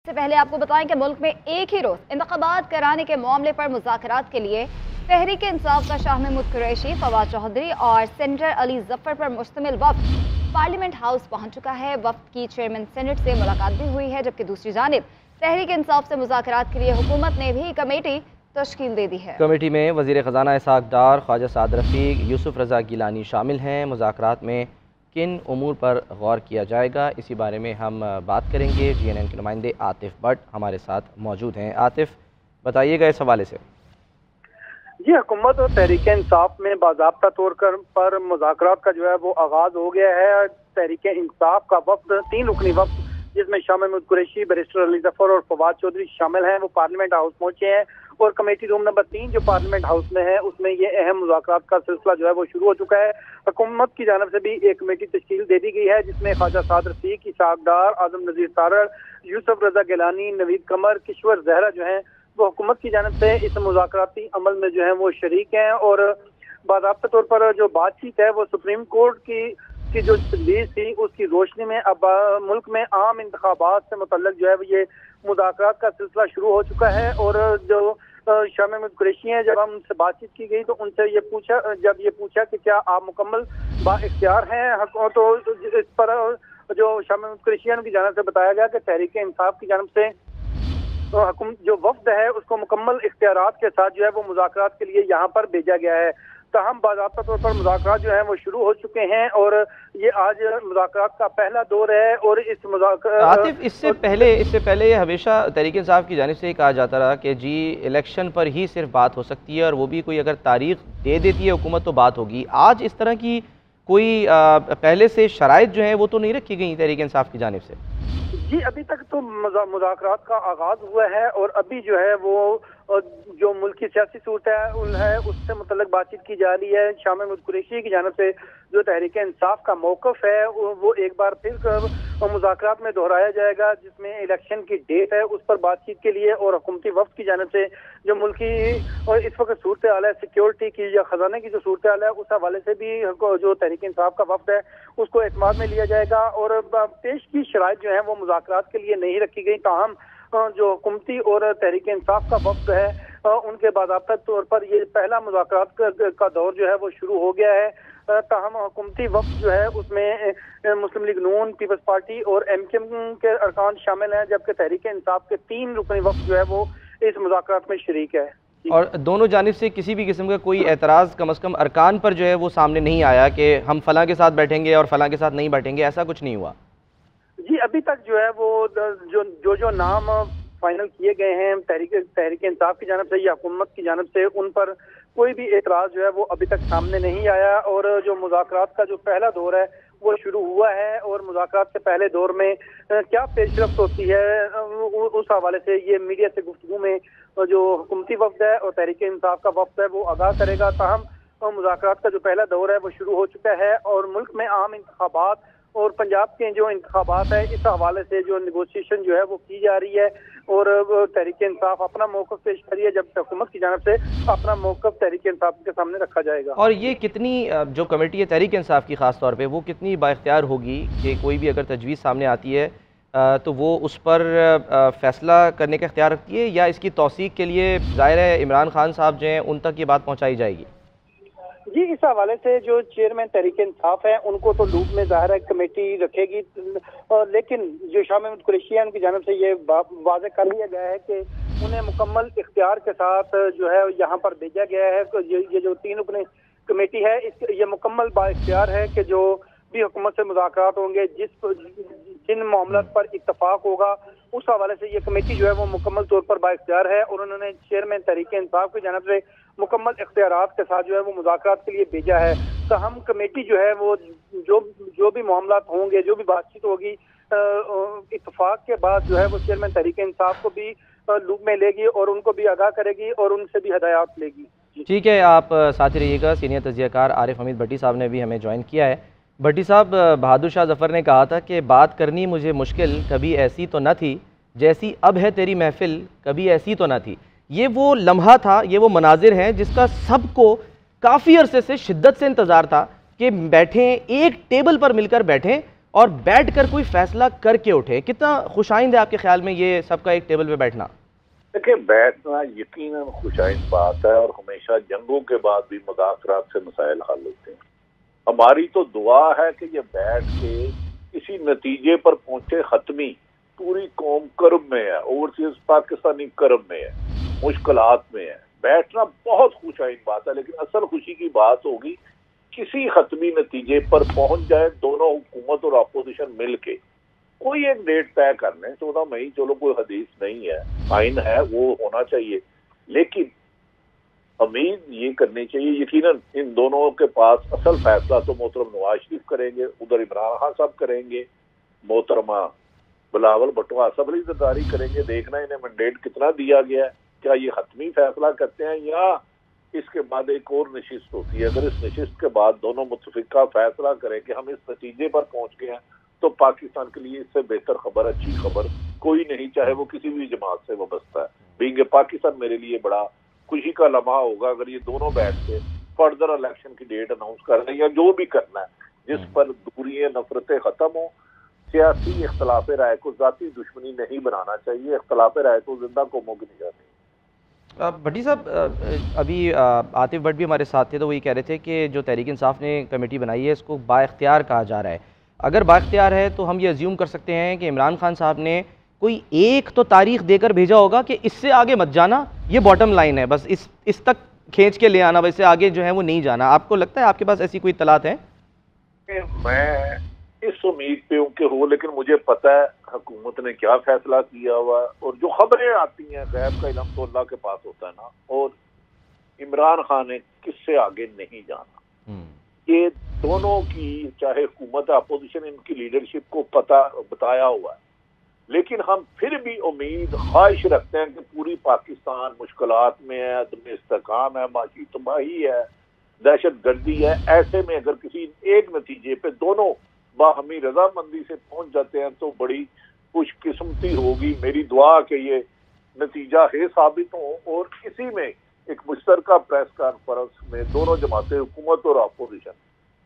इससे पहले आपको बताएं कि मुल्क में एक ही रोज इंतखाबात कराने के मामले पर मुज़ाकरात के लिए तहरीक इंसाफ का शाह महमूद कुरैशी, फवाद चौधरी और सेनेटर अली जफर पर मुश्तमिल वफ्द पार्लियामेंट हाउस पहुंच चुका है। वफ्द की चेयरमैन सेनेट से मुलाकात भी हुई है, जबकि दूसरी जानिब तहरीक इंसाफ से मुज़ाकरात के लिए हुकूमत ने भी कमेटी तश्कील दे दी है। कमेटी में वज़ीर ख़जाना इसहाक़ डार, ख्वाजा साद रफ़ीक, यूसुफ रज़ा गिलानी शामिल हैं। मुज़ाकरात में किन उमूर पर गौर किया जाएगा, इसी बारे में हम बात करेंगे। GNN के नुमाइंदे आतिफ भट्ट हमारे साथ मौजूद हैं। आतिफ, बताइएगा इस हवाले से। जी, हुकूमत और तहरीक इंसाफ में बाज़ाब्ता तौर पर मुज़ाकरात का जो है वो आगाज़ हो गया है। तहरीक इंसाफ का वफ्द 3 रुकनी वफ्द, जिसमें शाह महमूद कुरैशी, बैरिस्टर अली जफर और फवाद चौधरी शामिल हैं, वो पार्लियामेंट हाउस पहुंचे हैं और कमेटी रूम नंबर 3 जो पार्लियामेंट हाउस में है उसमें ये अहम मुज़ाकरात का सिलसिला जो है वो शुरू हो चुका है। हुकूमत की जानिब से भी एक कमेटी तश्कील दे दी गई है, जिसमें ख्वाजा साद रफ़ीक, इसहाक़ डार, आज़म नज़ीर तारड़, यूसुफ रज़ा गिलानी, नवीद कमर, किश्वर ज़हरा जो हैं वो हुकूमत की जानिब से इस मुज़ाकराती अमल में जो है वो शरीक हैं। और बाज़ाब्ता तौर पर जो बातचीत है वो सुप्रीम कोर्ट की जो तजवीज़ थी उसकी रोशनी में अब मुल्क में आम इंतखाबात से मुतल्लिक़ जो है ये मुज़ाकरात का सिलसिला शुरू हो चुका है। और जो शाह महमूद कुरैशी हैं, जब हम उनसे बातचीत की गई तो उनसे ये पूछा कि क्या आप मुकम्मल बाइख्तियार हैं, तो इस पर जो शाह महमूद कुरैशी की जानिब से बताया गया कि तहरीक इंसाफ की जानिब से जो वफ्द है उसको मुकम्मल इख्तियारात के साथ जो है वो मुज़ाकरात के लिए यहाँ पर भेजा गया है। ताहम बाज़ाब्ता तौर पर मुज़ाकरात जो है वो शुरू हो चुके हैं और ये आज मुज़ाकरात का पहला दौर है। और इस आतिफ, इससे पहले ये हमेशा तहरीक इंसाफ की जानिब से ही कहा जाता रहा कि जी इलेक्शन पर ही सिर्फ बात हो सकती है और वो भी कोई अगर तारीख दे देती है हुकूमत तो बात होगी। आज इस तरह की कोई पहले से शराइत जो है वो तो नहीं रखी गई तहरीक इंसाफ की जानिब से? जी, अभी तक तो मुज़ाकरात का आगाज़ हुआ है और अभी जो है वो जो मुल्क की सियासी सूरत है उससे मुतल्लिक़ बातचीत की जा रही है। शाह महमूद कुरैशी की जानिब से जो तहरीक इंसाफ का मौक़िफ़ है वो एक बार फिर मुज़ाकरात में दोहराया जाएगा, जिसमें इलेक्शन की डेट है उस पर बातचीत के लिए। और हुकूमती वफ़्द की जानिब से जो मुल्क की और इस वक्त सूरत हाल है सिक्योरिटी की या ख़जाने की जो सूरत हाल है उस हवाले से भी जो तहरीक इंसाफ का वफ़्द है उसको एतमाद में लिया जाएगा। और पेश की शराइत जो है वो मुज़ाकरात के लिए नहीं रखी गई। ताहम जो हुकूमती और तहरीक इंसाफ का वफ़्द है उनके बाज़ाब्ता तौर पर ये पहला मुज़ाकरात का दौर जो है वो शुरू हो गया है। ताहम हुकूमती वफ़्द जो है उसमें मुस्लिम लीग नून, पीपल्स पार्टी और MKM के अरकान शामिल हैं, जबकि तहरीक इंसाफ के 3 रुकनी वफ़्द जो है वो इस मुज़ाकरात में शरीक है। और दोनों जानिब से किसी भी किस्म का कोई एतराज़ कम अज़ कम अरकान पर जो है वो सामने नहीं आया कि हम फलां के साथ बैठेंगे और फलां के साथ नहीं बैठेंगे, ऐसा कुछ नहीं हुआ? जी, अभी तक जो है वो जो नाम फाइनल किए गए हैं तहरीक इंसाफ की जानिब से या हुकूमत की जानिब से, उन पर कोई भी एतराज़ जो है वो अभी तक सामने नहीं आया। और जो मुज़ाकरात का जो पहला दौर है वो शुरू हुआ है और मुज़ाकरात के पहले दौर में क्या पेशरफ्त होती है उस हवाले से ये मीडिया से गुफ्तगू में जो हुकूमती वफ़्द है और तहरीक इंसाफ का वफ़्द है वो आगाह करेगा। ताहम मुज़ाकरात का जो पहला दौर है वो शुरू हो चुका है और मुल्क में आम इंतखाबात और पंजाब के जो इंतखाबात है इस हवाले से जो नेगोशिएशन जो है वो की जा रही है और तहरीक इंसाफ अपना मौक़िफ़ पेश करी है, जब हुकूमत की जानिब से अपना मौक़िफ़ तहरीक इंसाफ के सामने रखा जाएगा। और ये कितनी जो कमेटी है तहरीक इंसाफ की ख़ास तौर पे वो कितनी बाइख्तियार होगी कि कोई भी अगर तजवीज़ सामने आती है तो वो उस पर फैसला करने का इख्तियार रखती है, या इसकी तौसीक़ के लिए ज़ाहिर है इमरान खान साहब जो हैं उन तक ये बात पहुँचाई जाएगी? जी, इस हवाले से जो चेयरमैन तहरीक इंसाफ है उनको तो लूप में ज़ाहिर है कमेटी रखेगी, लेकिन जो शाह महमूद कुरैशी की जानिब से ये वाज़ेह कर दिया गया है कि उन्हें मुकम्मल इख्तियार के साथ जो है यहाँ पर भेजा गया है। ये जो 3 रुकनी कमेटी है ये मुकम्मल बाइख्तियार है कि जो भी हुकूमत से मुज़ाकरात होंगे, जिन मामलों पर इत्तफाक होगा उस हवाले से ये कमेटी जो है वो मुकम्मल तौर पर बाइख्तियार है। और उन्होंने चेयरमैन तहरीक इंसाफ की जानिब से मुकम्मल इख्तियारात के साथ जो है वो मुज़ाकरात के लिए भेजा है। तो हम कमेटी जो है वो जो भी मामलात होंगे, जो भी बातचीत होगी, इत्तफाक के बाद जो है वो चेयरमैन तहरीक इंसाफ को भी लूप में लेगी और उनको भी आगाह करेगी और उनसे भी हदायत लेगी। ठीक है, आप साथ ही रहिएगा। सीनियर तज्ज़ियाकार आरिफ हमीद भट्टी साहब ने भी हमें ज्वाइन किया है। भट्टी साहब, बहादुर शाह ज़फ़र ने कहा था कि बात करनी मुझे मुश्किल कभी ऐसी तो न थी, जैसी अब है तेरी महफिल कभी ऐसी तो न थी। ये वो लम्हा था, ये वो मनाजिर हैं जिसका सबको काफ़ी अरसे से शिद्दत से इंतज़ार था कि बैठें, एक टेबल पर मिलकर बैठें और बैठ कर कोई फैसला करके उठे। कितना खुशाइंद है आपके ख्याल में ये सबका एक टेबल पे बैठना? देखिए, बैठना यकीनन खुशाइंद बात है और हमेशा जंगों के बाद भी मुज़ाकरात से मसाइल हल होते हैं। हमारी तो दुआ है कि ये बैठ के किसी नतीजे पर पहुंचे। हतमी पूरी कौम कर्ब में है, ओवरसीज पाकिस्तानी कर्ब में है, मुश्किलात में है। बैठना बहुत खुशाइंद बात है, लेकिन असल खुशी की बात होगी किसी हतमी नतीजे पर पहुंच जाए, दोनों हुकूमत और अपोजिशन मिल के कोई एक डेट तय कर लें। 14 मई चलो कोई हदीस नहीं है, आइन है, वो होना चाहिए। लेकिन उम्मीद ये करनी चाहिए, यकीनन इन दोनों के पास असल फैसला तो मोहतरम नवाज शरीफ करेंगे, उधर इमरान खान साहब करेंगे, मोहतरमा बिलावल भुट्टो असम्बली जरदारी करेंगे। देखना इन्हें मैंडेट कितना दिया गया है, क्या ये हतमी फैसला करते हैं या इसके बाद एक और नशिस्त होती है। अगर इस नशिस्त के बाद दोनों मुतफिका फैसला करें कि हम इस नतीजे पर पहुंच गए हैं, तो पाकिस्तान के लिए इससे बेहतर खबर, अच्छी खबर कोई नहीं, चाहे वो किसी भी जमात से वाबस्ता है। बीइंग पाकिस्तान मेरे लिए बड़ा खुशी का लम्हा होगा अगर ये दोनों बैठ के फर्दर इलेक्शन की डेट अनाउंस कर रहे हैं, या जो भी करना है जिस पर दूरियां नफरतें खत्म हो। सियासी इख्तलाफ राय को जाती दुश्मनी नहीं बनाना चाहिए, इख्तलाफ राय को जिंदा कौमों की निजात। भट्टी साहब, अभी आतिफ भट्ट भी हमारे साथ थे, तो वही कह रहे थे कि जो तहरीक इंसाफ ने कमेटी बनाई है इसको बाइख्तियार कहा जा रहा है। अगर बाइख्तियार है तो हम ये अज्यूम कर सकते हैं कि इमरान खान साहब ने कोई एक तो तारीख देकर भेजा होगा कि इससे आगे मत जाना, ये बॉटम लाइन है, बस इस तक खींच के ले आना, वैसे आगे जो है वो नहीं जाना। आपको लगता है, आपके पास ऐसी कोई इत्तलात है? मैं इस उम्मीद पे हूं कि हो, लेकिन मुझे पता है हुकूमत ने क्या फैसला किया हुआ, और जो खबरें आती हैं गैब का इल्म तो अल्लाह के पास होता है ना। और इमरान खान ने किससे आगे नहीं जाना, ये दोनों की, चाहे हुकूमत अपोजिशन, इनकी लीडरशिप को पता बताया हुआ है। लेकिन हम फिर भी उम्मीद ख्वाहिश रखते हैं कि पूरी पाकिस्तान मुश्किलात में है, अदम इस्तेकाम है, माशी तबाही है, दहशत गर्दी है। ऐसे में अगर किसी एक नतीजे पे दोनों बाहमी रजामंदी से पहुंच जाते हैं तो बड़ी खुशकिस्मती होगी। मेरी दुआ कि ये नतीजा है साबित हो और इसी में एक मुश्तरका प्रेस कॉन्फ्रेंस में दोनों जमातें, हुकूमत और अपोजिशन,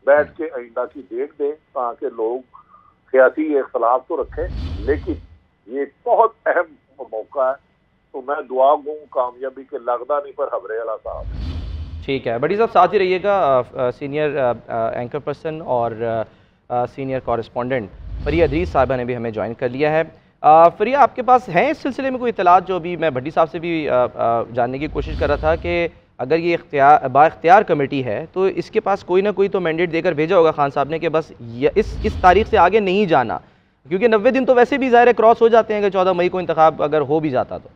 बैठ के आइंदा की डेट दें ताकि लोग सियासी इख्तलाफ तो रखें, लेकिन ये बहुत अहम मौका है। तो मैं दुआ गूँ कामयाबी के, लगदा नहीं पर हबरे अला साहब। ठीक है भट्टी साहब, साथ ही रहिएगा। सीनियर एंकर पर्सन और सीनियर कॉरेस्पॉन्डेंट फरिया अदरीस साहिबा ने भी हमें ज्वाइन कर लिया है। फरिया, आपके पास हैं इस सिलसिले में कोई इत्तलात, जो भी मैं भट्टी साहब से भी जानने की कोशिश कर रहा था कि अगर ये बाइख्तियार कमेटी है तो इसके पास कोई ना कोई तो मैंडेट देकर भेजा होगा खान साहब ने कि बस इस तारीख से आगे नहीं जाना, क्योंकि 90 दिन तो वैसे भी ज़ाहिर क्रॉस हो जाते हैं कि 14 मई को इंतखाब अगर हो भी जाता तो।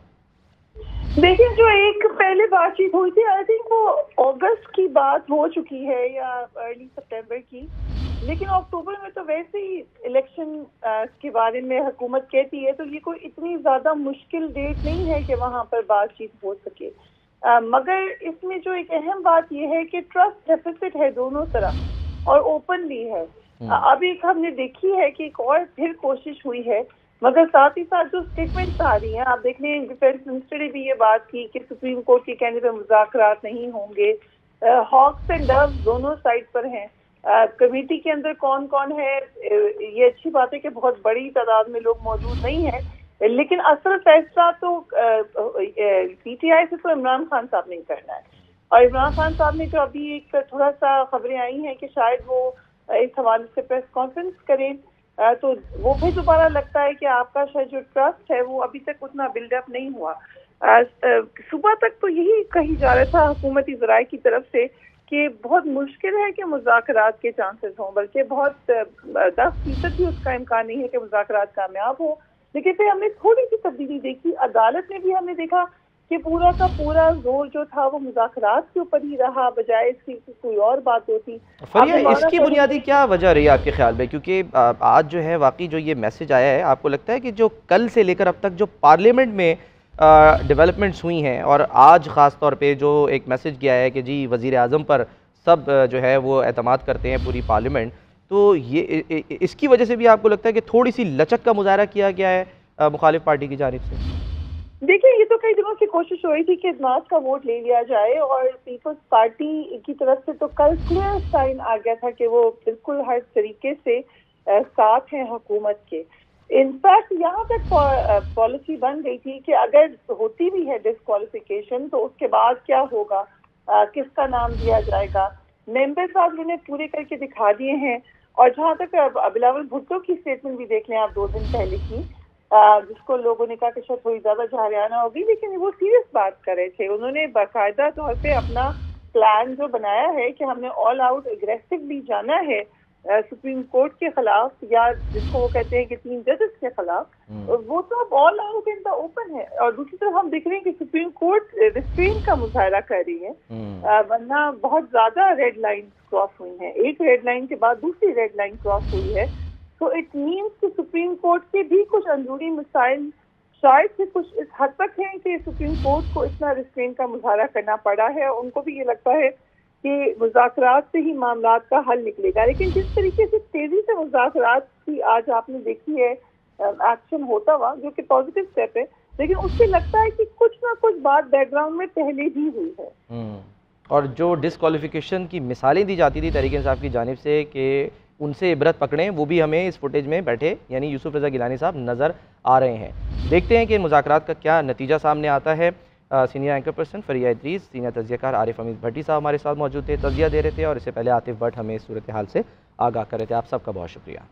देखिए, जो एक पहले बातचीत हुई थी, आई थिंक वो अगस्त की बात हो चुकी है या अर्ली सितंबर की, लेकिन अक्टूबर में तो वैसे ही इलेक्शन के बारे में हुकूमत कहती है, तो ये कोई इतनी ज़्यादा मुश्किल डेट नहीं है कि वहाँ पर बातचीत हो सके। मगर इसमें जो एक अहम बात यह है कि ट्रस्ट डेफिसिट है दोनों तरफ और ओपनली है। अब एक हमने देखी है कि एक और फिर कोशिश हुई है, मगर साथ ही साथ जो स्टेटमेंट्स आ रही हैं, आप देख लें डिफेंस मिनिस्टर ने भी ये बात की कि सुप्रीम कोर्ट के कहने पर मुज़ाकरात नहीं होंगे। हॉक्स एंड डव्स दोनों साइड पर हैं। कमेटी के अंदर कौन कौन है, ये अच्छी बात है कि बहुत बड़ी तादाद में लोग मौजूद नहीं हैं, लेकिन असल फैसला तो पीटीआई से तो इमरान खान साहब ने करना है। और इमरान खान साहब ने जो अभी एक थोड़ा सा खबरें आई हैं कि शायद वो इस हवाले से प्रेस कॉन्फ्रेंस करें, तो वो फिर दोबारा लगता है कि आपका शायद जो ट्रस्ट है वो अभी तक उतना बिल्डअप नहीं हुआ। सुबह तक तो यही कही जा रहा था हुकूमती ज़राए की तरफ से कि बहुत मुश्किल है कि मुज़ाकरात के चांसेस हों, बल्कि बहुत 10% भी उसका इम्कान नहीं है कि मुज़ाकरात कामयाब हो। लेकिन फिर हमने थोड़ी सी तब्दीली देखी, अदालत में भी हमने देखा कि पूरा का पूरा जोर जो था वो मुज़ाकरात के ऊपर ही रहा, बजाय इसकी कोई और बात होती। फरिया, इसकी बुनियादी क्या वजह रही है आपके ख्याल में? क्योंकि आज जो है वाकई जो ये मैसेज आया है, आपको लगता है कि जो कल से लेकर अब तक जो पार्लियामेंट में डेवलपमेंट्स हुई हैं और आज ख़ास तौर पे जो एक मैसेज गया है कि जी वज़ीर आज़म पर सब जो है वो एतमाद करते हैं पूरी पार्लियामेंट, तो ये इसकी वजह से भी आपको लगता है कि थोड़ी सी लचक का मुजाहरा किया गया है मुखालिफ पार्टी की जानिब से? देखिए, ये तो कई दिनों से कोशिश हो रही थी कि नमाज का वोट ले लिया जाए, और पीपल्स पार्टी की तरफ से तो कल क्लियर साइन आ गया था कि वो बिल्कुल हर तरीके से साथ हैं हुकूमत के। इनफैक्ट यहाँ तक पॉलिसी बन गई थी कि अगर होती भी है डिस्क्वालिफिकेशन तो उसके बाद क्या होगा, किसका नाम दिया जाएगा। मेंबर्स आज उन्हें पूरे करके दिखा दिए हैं। और जहाँ तक बिलावल भुट्टो की स्टेटमेंट भी देख लें आप 2 दिन पहले की, जिसको लोगों ने कहा कि शायद थोड़ी ज्यादा झारियाना होगी, लेकिन वो सीरियस बात कर रहे थे। उन्होंने बाकायदा तौर पे अपना प्लान जो बनाया है कि हमने ऑल आउट एग्रेसिवली जाना है सुप्रीम कोर्ट के खिलाफ, या जिसको वो कहते हैं कि 3 जजेस के खिलाफ, वो तो अब all out in the open है। और दूसरी तरफ हम देख रहे हैं कि सुप्रीम कोर्ट रिस्ट्रेन का मुजाहरा कर रही है, वरना बहुत ज्यादा रेड लाइन क्रॉस हुई है। एक रेड लाइन के बाद दूसरी रेड लाइन क्रॉस हुई है। तो इट मीन्स कि सुप्रीम कोर्ट के भी कुछ अंदरूनी मसाइल शायद से कुछ इस हद तक हैं कि सुप्रीम कोर्ट को इतना रिस्ट्रेन का मुजाहरा करना पड़ा है। उनको भी ये लगता है कि मुज़ाकरात से ही मामलात का हल निकलेगा। लेकिन जिस तरीके से तेजी से मुज़ाकरात की आज आपने देखी है एक्शन होता हुआ, जो कि पॉजिटिव स्टेप है, लेकिन उससे लगता है कि कुछ ना कुछ बात बैकग्राउंड में पहले भी हुई है। और जो डिस्क्वालिफिकेशन की मिसालें दी जाती थी तहरीक इंसाफ की जानिब से कि उनसे इबरत पकड़ें, वो भी हमें इस फुटेज में बैठे यानी यूसुफ रज़ा गिलानी साहब नज़र आ रहे हैं। देखते हैं कि मुज़ाकरात का क्या नतीजा सामने आता है। सीनियर एंकर पर्सन फरिया इदरीस, सीनियर तज़कियाकार आरिफ हमीद भट्टी साहब हमारे साथ मौजूद थे, तज़किया दे रहे थे, और इससे पहले आतिफ भट्ट हमें इस सूरत हाल से आगाह कर रहे थे। आप सबका बहुत शुक्रिया।